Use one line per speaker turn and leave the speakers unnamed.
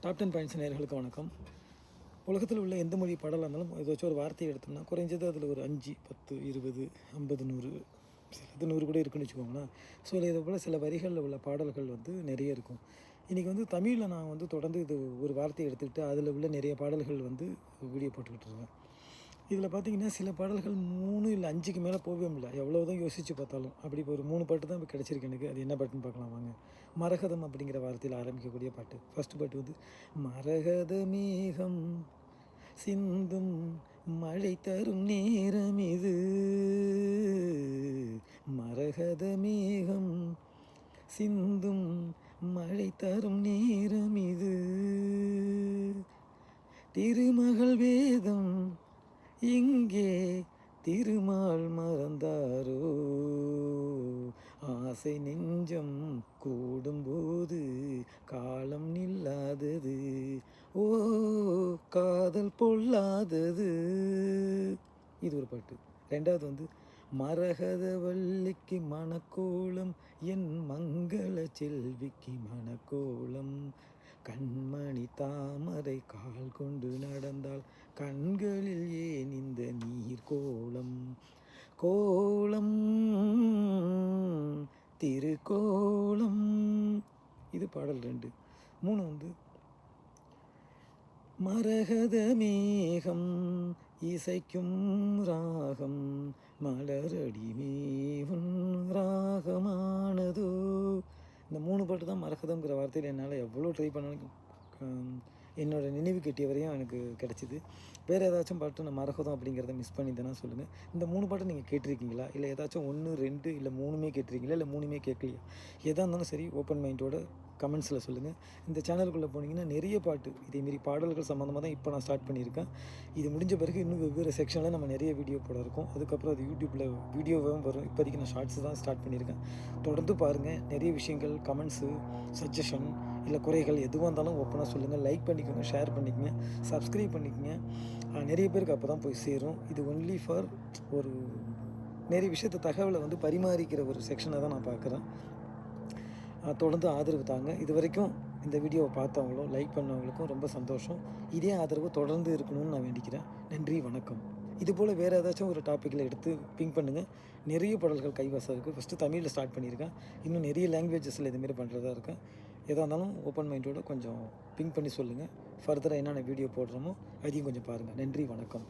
Top 10 points நேயர்களுக்கு வணக்கம். உலகத்தில் உள்ள எந்த மொழி பாடலாக இருந்தாலும் ஏதாச்சும் ஒரு வார்த்தையை எடுத்தோம்னா குறைஞ்சது அதில் ஒரு 5, 10, 20, 50, 100 சிலது 100 கூட இருக்குன்னு வச்சுக்கோங்களேன். ஸோ இதே போல் சில வரிகளில் உள்ள பாடல்கள் வந்து நிறைய இருக்கும். இன்றைக்கி வந்து தமிழில் நான் வந்து தொடர்ந்து இது ஒரு வார்த்தையை எடுத்துக்கிட்டு அதில் உள்ள நிறைய பாடல்கள் வந்து வீடியோ போட்டுக்கிட்டு இருக்கேன். இதில் பார்த்தீங்கன்னா சில பாடல்கள் 3 இல்லை 5க்கு மேலே போகவே முடியல. எவ்வளோ தான் யோசித்து பார்த்தாலும். அப்படி இப்போ ஒரு 3 பாட்டு தான் இப்போ கிடச்சிருக்கு எனக்கு. அது என்ன பாட்டுன்னு பார்க்கலாம் வாங்க. மரகதம் அப்படிங்கிற வார்த்தையில் ஆரம்பிக்கக்கூடிய பாட்டு. ஃபஸ்ட்டு பாட்டு வந்து மரகத மேகம் சிந்தும் மழை தரும் நேரம் இது, மரகத மேகம் சிந்தும் மழை தரும் நேரம் இது, திருமகள் வேதம் இங்கே திருமால் மறந்தாரோ, ஆசை நெஞ்சம் கூடும்போது காலம் நில்லாதது, ஓ காதல் பொல்லாதது. இது ஒரு பாட்டு. ரெண்டாவது வந்து மரகத வள்ளிக்கு மணக்கோலம் என் மங்கள செல்விக்கு மணக்கோலம், கண்மணி தாமரை கால் கொண்டு நடந்தால் கண்களில் ஏன் இந்த நீர் கோலம், கோலம் திருக்கோலம். இது பாடல் 2. 3 வந்து மரகத மேகம் இசைக்கும் ராகம் மலரடி மேவும் ராகமானதோ. இந்த 3 பாட்டு தான் மரகதம்ங்கிற வார்த்தையில் என்னால் எவ்வளோ ட்ரை பண்ணாலும் என்னோடய நினைவு கெட்டிய வரையும் எனக்கு கிடச்சிது. வேறு ஏதாச்சும் பாட்டு நான் மரகதம் அப்படிங்கிறத மிஸ் பண்ணியிருந்தேன்னா சொல்லுங்கள். இந்த 3 பாட்டு நீங்கள் கேட்டிருக்கீங்களா? இல்லை ஏதாச்சும் 1, 2 இல்லை 3மே கேட்டிருக்கீங்களா? இல்லை 3மே கேட்கலையா? எதாக இருந்தாலும் சரி ஓப்பன் மைண்டோட கமெண்ட்ஸில் சொல்லுங்கள். இந்த சேனலுக்குள்ளே போனீங்கன்னா நிறைய பாட்டு இதேமாரி பாடல்கள் சம்மந்தமாக தான் இப்போ நான் ஸ்டார்ட் பண்ணியிருக்கேன். இது முடிஞ்ச பிறகு இன்னும் வெவ்வேறு செக்ஷனில் நம்ம நிறைய வீடியோ போட இருக்கோம். அதுக்கப்புறம் அது யூடியூப்பில் வீடியோவும் வரும். இப்போதைக்கு நான் ஷார்ட்ஸ் தான் ஸ்டார்ட் பண்ணியிருக்கேன். தொடர்ந்து பாருங்கள். நிறைய விஷயங்கள் கமெண்ட்ஸு, சஜஷன் இல்லை குறைகள் எதுவாக இருந்தாலும் ஓப்பனாக சொல்லுங்கள். லைக் பண்ணிக்கோங்க, ஷேர் பண்ணிக்கோங்க, சப்ஸ்கிரைப் பண்ணிக்கோங்க. நிறைய பேருக்கு அப்போ தான் போய் சேரும். இது ஒன்லி ஃபார் ஒரு நிறைய விஷயத்தை தகவலை வந்து பரிமாறிக்கிற ஒரு செக்ஷனை தான் நான் பார்க்குறேன். தொடர்ந்து ஆதரவு தாங்க. இது வரைக்கும் இந்த வீடியோவை பார்த்தவங்களும் லைக் பண்ணவங்களுக்கும் ரொம்ப சந்தோஷம். இதே ஆதரவு தொடர்ந்து இருக்கணும்னு நான் வேண்டிக்கிறேன். நன்றி, வணக்கம். இதுபோல் வேறு ஏதாச்சும் ஒரு டாப்பிக்கில் எடுத்து பிங்க் பண்ணுங்கள். நிறைய பாடல்கள் கைவசம் இருக்குது. ஃபஸ்ட்டு தமிழில் ஸ்டார்ட் பண்ணியிருக்கேன். இன்னும் நிறைய லாங்குவேஜஸில் இதுமாரி பண்ணுறதா இருக்கேன். எதாக இருந்தாலும் ஓப்பன் மைண்டோடு கொஞ்சம் பிங்க் பண்ணி சொல்லுங்கள். ஃபர்தராக என்னென்ன வீடியோ போடுறோமோ அதையும் கொஞ்சம் பாருங்கள். நன்றி, வணக்கம்.